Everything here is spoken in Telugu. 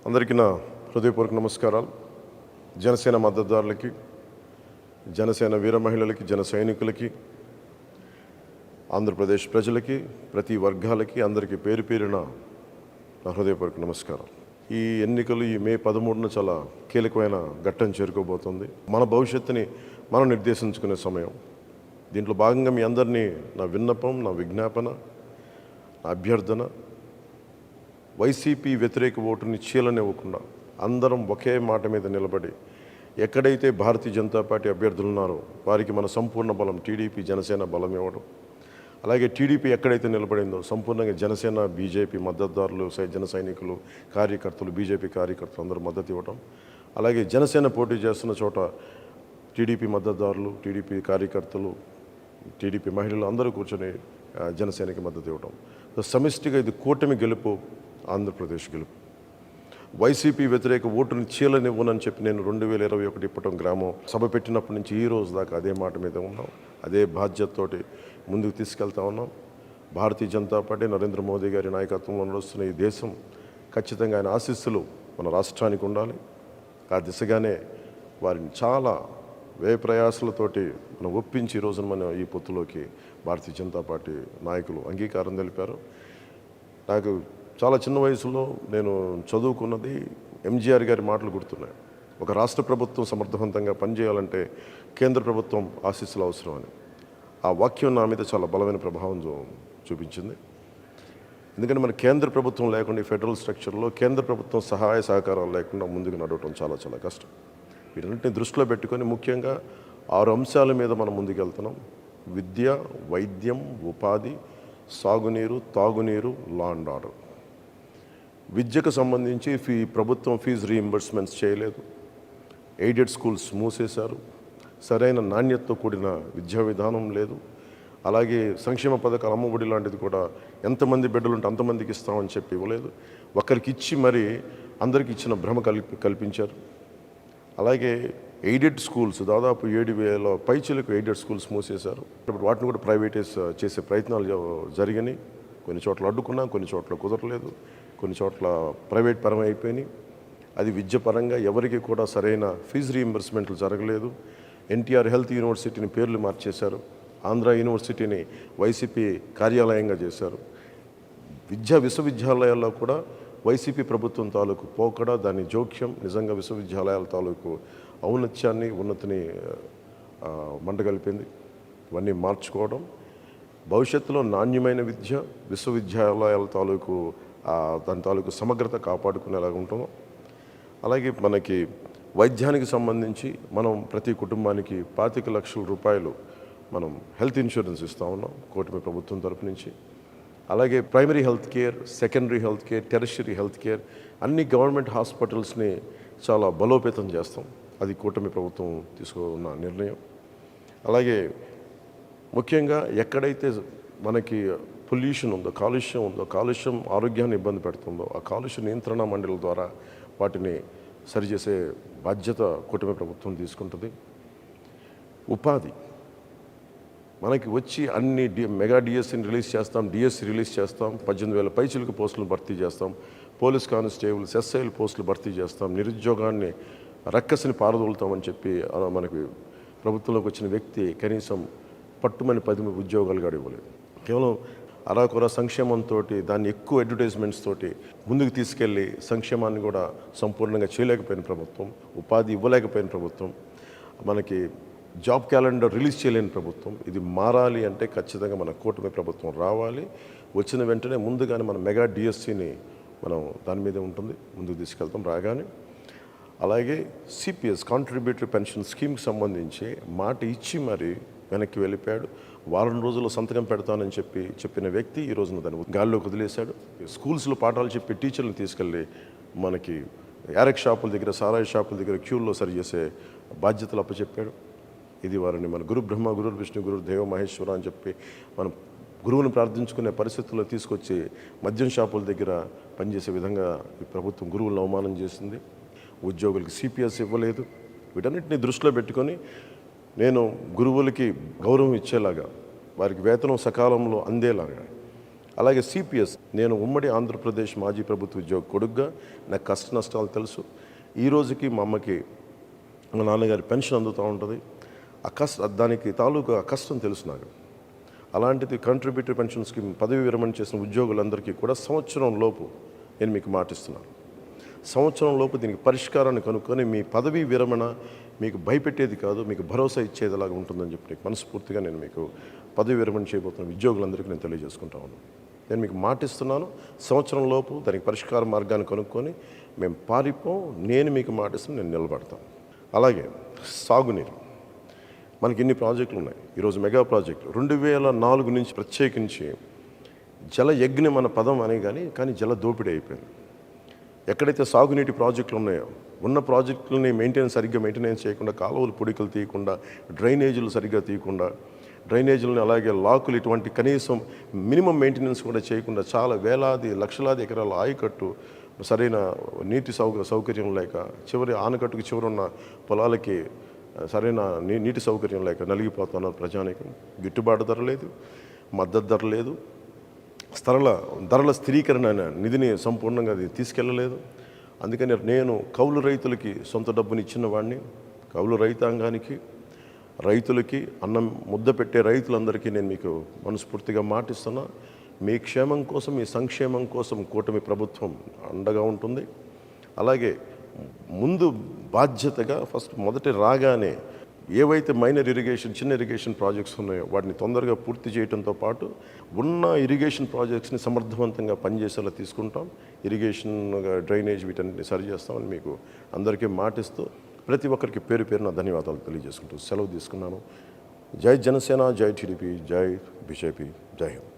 అందరికీ నా హృదయపూర్వక నమస్కారాలు. జనసేన మద్దతుదారులకి, జనసేన వీర మహిళలకి, జన సైనికులకి, ఆంధ్రప్రదేశ్ ప్రజలకి, ప్రతి వర్గాలకి అందరికీ పేరు పేరున నా హృదయపూర్వక నమస్కారం. ఈ ఎన్నికలు ఈ మే 13న చాలా కీలకమైన ఘట్టం చేరుకోబోతుంది. మన భవిష్యత్తుని మనం నిర్దేశించుకునే సమయం. దీంట్లో భాగంగా మీ అందరినీ నా విన్నపం, నా విజ్ఞాపన, నా అభ్యర్థన, వైసీపీ వ్యతిరేక ఓటుని చీలనివ్వకుండా అందరం ఒకే మాట మీద నిలబడి ఎక్కడైతే భారతీయ జనతా పార్టీ అభ్యర్థులు ఉన్నారో వారికి మన సంపూర్ణ బలం టీడీపీ, జనసేన బలం ఇవ్వడం, అలాగే టీడీపీ ఎక్కడైతే నిలబడిందో సంపూర్ణంగా జనసేన, బీజేపీ మద్దతుదారులు, జన సైనికులు, కార్యకర్తలు, బీజేపీ కార్యకర్తలు అందరూ మద్దతు ఇవ్వడం, అలాగే జనసేన పోటీ చేస్తున్న చోట టీడీపీ మద్దతుదారులు, టీడీపీ కార్యకర్తలు, టీడీపీ మహిళలు అందరూ కూర్చొని జనసేనకి మద్దతు ఇవ్వడం. సమిష్టిగా ఇది కూటమి గెలుపు, ఆంధ్రప్రదేశ్ గెలుపు. వైసీపీ వ్యతిరేక ఓటుని చీలనివ్వనని చెప్పి నేను 2021 ఇప్పటం గ్రామం సభ పెట్టినప్పటి నుంచి ఈ రోజు దాకా అదే మాట మీద ఉన్నాం. అదే బాధ్యతతోటి ముందుకు తీసుకెళ్తా ఉన్నాం. భారతీయ జనతా పార్టీ నరేంద్ర మోదీ గారి నాయకత్వంలో నడుస్తున్న ఈ దేశం ఖచ్చితంగా ఆయన ఆశీస్సులు మన రాష్ట్రానికి ఉండాలి. ఆ దిశగానే వారిని చాలా వ్యయ ప్రయాసాలతోటి మనం ఒప్పించి ఈ రోజున మనం ఈ పొత్తులోకి భారతీయ జనతా పార్టీ నాయకులు అంగీకారం తెలిపారు. నాకు చాలా చిన్న వయసులో నేను చదువుకున్నది ఎంజీఆర్ గారి మాటలు గుర్తున్నాయి. ఒక రాష్ట్ర ప్రభుత్వం సమర్థవంతంగా పనిచేయాలంటే కేంద్ర ప్రభుత్వం ఆశీస్సులు అవసరం అని. ఆ వాక్యం నా మీద చాలా బలమైన ప్రభావం చూపించింది. ఎందుకంటే మన కేంద్ర ప్రభుత్వం లేకుండా ఈ ఫెడరల్ స్ట్రక్చర్లో కేంద్ర ప్రభుత్వం సహాయ సహకారాలు లేకుండా ముందుకు నడవటం చాలా చాలా కష్టం. వీటన్నింటినీ దృష్టిలో పెట్టుకొని ముఖ్యంగా 6 అంశాల మీద మనం ముందుకు వెళ్తున్నాం. విద్య, వైద్యం, ఉపాధి, సాగునీరు, తాగునీరు, లా అండ్ ఆర్డర్. విద్యకు సంబంధించి ప్రభుత్వం ఫీజు రీయింబర్స్మెంట్స్ చేయలేదు. ఎయిడెడ్ స్కూల్స్ మూసేశారు. సరైన నాణ్యతతో కూడిన విద్యా విధానం లేదు. అలాగే సంక్షేమ పథకాలు, అమ్మఒడి లాంటిది కూడా ఎంతమంది బిడ్డలు ఉంటే అంతమందికి ఇస్తామని చెప్పి ఇవ్వలేదు. ఒకరికి ఇచ్చి మరి అందరికి ఇచ్చిన భ్రమ కల్పించారు. అలాగే ఎయిడెడ్ స్కూల్స్ దాదాపు 7,000 పైచీలకు ఎయిడెడ్ స్కూల్స్ మూసేశారు. వాటిని కూడా ప్రైవేటైజ్ చేసే ప్రయత్నాలు జరిగినాయి. కొన్ని చోట్ల అడ్డుకున్నా, కొన్ని చోట్ల కుదరలేదు, కొన్ని చోట్ల ప్రైవేట్ పరం అయిపోయినాయి. అది విద్య పరంగా ఎవరికి కూడా సరైన ఫీజు రీయింబర్స్మెంట్లు జరగలేదు. ఎన్టీఆర్ హెల్త్ యూనివర్సిటీని పేర్లు మార్చేశారు. ఆంధ్ర యూనివర్సిటీని వైసీపీ కార్యాలయంగా చేశారు. విశ్వవిద్యాలయాల్లో కూడా వైసీపీ ప్రభుత్వం తాలూకు పోకడ, దాని జోక్యం నిజంగా విశ్వవిద్యాలయాల తాలూకు ఔన్నత్యాన్ని, ఉన్నతిని మంటగలిపింది. ఇవన్నీ మార్చుకోవడం, భవిష్యత్తులో నాణ్యమైన విద్య, విశ్వవిద్యాలయాల తాలూకు దాని తాలూకు సమగ్రత కాపాడుకునేలాగా ఉంటాము. అలాగే మనకి వైద్యానికి సంబంధించి మనం ప్రతి కుటుంబానికి 25 లక్షల రూపాయలు మనం హెల్త్ ఇన్సూరెన్స్ ఇస్తూ ఉన్నాం కూటమి ప్రభుత్వం తరపు నుంచి. అలాగే primary health care, secondary health care, tertiary health care అన్ని గవర్నమెంట్ హాస్పిటల్స్ని చాలా బలోపేతం చేస్తాం. అది కూటమి ప్రభుత్వం తీసుకున్న నిర్ణయం. అలాగే ముఖ్యంగా ఎక్కడైతే మనకి పొల్యూషన్ ఉందో, కాలుష్యం ఉందో, కాలుష్యం ఆరోగ్యాన్ని ఇబ్బంది పెడుతుందో ఆ కాలుష్య నియంత్రణ మండలి ద్వారా వాటిని సరిచేసే బాధ్యత కూటమి ప్రభుత్వం తీసుకుంటుంది. ఉపాధి మనకి వచ్చి అన్ని మెగా డిఎస్సిని రిలీజ్ చేస్తాం, డిఎస్సి రిలీజ్ చేస్తాం, 18,000 పైచిలకు పోస్టులను భర్తీ చేస్తాం, పోలీస్ కానిస్టేబుల్స్, ఎస్ఐలు పోస్టులు భర్తీ చేస్తాం, నిరుద్యోగాన్ని రక్కసిని పారదోలుతామని చెప్పి మనకి ప్రభుత్వంలోకి వచ్చిన వ్యక్తి కనీసం పట్టుమని 10 ఉద్యోగాలు కూడా ఇవ్వలేదు. కేవలం అరాకొర సంక్షేమంతో దాన్ని ఎక్కువ అడ్వర్టైజ్మెంట్స్ తోటి ముందుకు తీసుకెళ్ళి సంక్షేమాన్ని కూడా సంపూర్ణంగా చేయలేకపోయిన ప్రభుత్వం, ఉపాధి ఇవ్వలేకపోయిన ప్రభుత్వం, మనకి జాబ్ క్యాలెండర్ రిలీజ్ చేయలేని ప్రభుత్వం. ఇది మారాలి అంటే ఖచ్చితంగా మన కూటమి ప్రభుత్వం రావాలి. వచ్చిన వెంటనే ముందుగానే మన మెగా డిఎస్సిని మనం దాని మీదే ఉంటుంది, ముందుకు తీసుకెళ్తాం రాగానే. అలాగే సిపిఎస్, కాంట్రిబ్యూటరీ పెన్షన్ స్కీమ్కి సంబంధించి మాట ఇచ్చి మరి వెనక్కి వెళ్ళిపోయాడు. వారం రోజుల్లో సంతకం పెడతానని చెప్పిన వ్యక్తి ఈ రోజున దాన్ని గాల్లోకి వదిలేశాడు. స్కూల్స్లో పాఠాలు చెప్పి టీచర్లను తీసుకెళ్ళి మనకి యారెక్ షాపుల దగ్గర, సారాయి షాపుల దగ్గర క్యూల్లో సరిచేసే బాధ్యతలు అప్పచెప్పాడు. ఇది వారిని మన గురు బ్రహ్మ, గురు విష్ణు, గురు దేవ మహేశ్వర అని చెప్పి మనం గురువుని ప్రార్థించుకునే పరిస్థితుల్లో తీసుకొచ్చి మద్యం షాపుల దగ్గర పనిచేసే విధంగా ఈ ప్రభుత్వం గురువులను అవమానం చేసింది. ఉద్యోగులకి సిపిఎస్ ఇవ్వలేదు. వీటన్నిటిని దృష్టిలో పెట్టుకొని నేను గురువులకి గౌరవం ఇచ్చేలాగా, వారికి వేతనం సకాలంలో అందేలాగా, అలాగే సిపిఎస్, నేను ఉమ్మడి ఆంధ్రప్రదేశ్ మాజీ ప్రభుత్వ ఉద్యోగ కొడుగ్గా నాకు కష్ట నష్టాలు తెలుసు. ఈ రోజుకి మా అమ్మకి మా నాన్నగారి పెన్షన్ అందుతూ ఉంటుంది. దానికి తాలూకా కష్టం తెలుసు నాకు. అలాంటిది కంట్రిబ్యూటరీ పెన్షన్ స్కీమ్ పదవి విరమణ చేసిన ఉద్యోగులందరికీ కూడా సంవత్సరం లోపు నేను మీకు మాటిస్తున్నాను. సంవత్సరం లోపు దీనికి పరిష్కారాన్ని కనుక్కొని మీ పదవీ విరమణ మీకు భయపెట్టేది కాదు, మీకు భరోసా ఇచ్చేదిలాగా ఉంటుందని చెప్పి మనస్ఫూర్తిగా నేను మీకు పదవి విరమణ చేయబోతున్న ఉద్యోగులందరికీ నేను తెలియజేసుకుంటా ఉన్నాను. నేను మీకు మాటిస్తున్నాను, సంవత్సరం లోపు దానికి పరిష్కార మార్గాన్ని కనుక్కొని మేము పారిపోం. నేను మీకు మాటిస్తున్నాను, నేను నిలబడతాను. అలాగే సాగునీరు, మనకి ఇన్ని ప్రాజెక్టులు ఉన్నాయి. ఈరోజు మెగా ప్రాజెక్టు 2004 నుంచి ప్రత్యేకించి జల యజ్ఞం మన పదం అనే కానీ జల దోపిడీ అయిపోయింది. ఎక్కడైతే సాగునీటి ప్రాజెక్టులు ఉన్నాయో ఉన్న ప్రాజెక్టులని సరిగ్గా మెయింటెనెన్స్ చేయకుండా, కాలువలు పొడికలు తీయకుండా, డ్రైనేజీలు సరిగ్గా తీయకుండా, డ్రైనేజీలను అలాగే లాకులు ఇటువంటి కనీసం మినిమం మెయింటెనెన్స్ కూడా చేయకుండా చాలా వేలాది లక్షలాది ఎకరాల ఆయకట్టు సరైన నీటి సౌకర్యం లేక, చివరి ఆనకట్టుకు చివరున్న పొలాలకి సరైన నీటి సౌకర్యం లేక నలిగిపోతున్నారు ప్రజానికి. గిట్టుబాటు ధర లేదు, మద్దతు ధర లేదు, ధరల స్థిరీకరణ నిధిని సంపూర్ణంగా అది తీసుకెళ్ళలేదు. అందుకని నేను కౌలు రైతులకి సొంత డబ్బుని ఇచ్చిన వాడిని, కౌలు రైతాంగానికి, రైతులకి, అన్నం ముద్ద పెట్టే రైతులందరికీ నేను మీకు మనస్ఫూర్తిగా మాటిస్తున్నా. మీ క్షేమం కోసం, మీ సంక్షేమం కోసం కూటమి ప్రభుత్వం అండగా ఉంటుంది. అలాగే ముందు బాధ్యతగా మొదటి రాగానే ఏవైతే మైనర్ ఇరిగేషన్, చిన్న ఇరిగేషన్ ప్రాజెక్ట్స్ ఉన్నాయో వాటిని తొందరగా పూర్తి చేయడంతో పాటు ఉన్న ఇరిగేషన్ ప్రాజెక్ట్స్ని సమర్థవంతంగా పనిచేసేలా తీసుకుంటాం. ఇరిగేషన్, డ్రైనేజ్ వీటన్నిటిని సరి చేస్తామని మీకు అందరికీ మాటిస్తూ ప్రతి ఒక్కరికి పేరు పేరున ధన్యవాదాలు తెలియజేసుకుంటూ సెలవు తీసుకున్నాను. జై జనసేన, జై టీడీపీ, జై బీజేపీ, జై హింద్.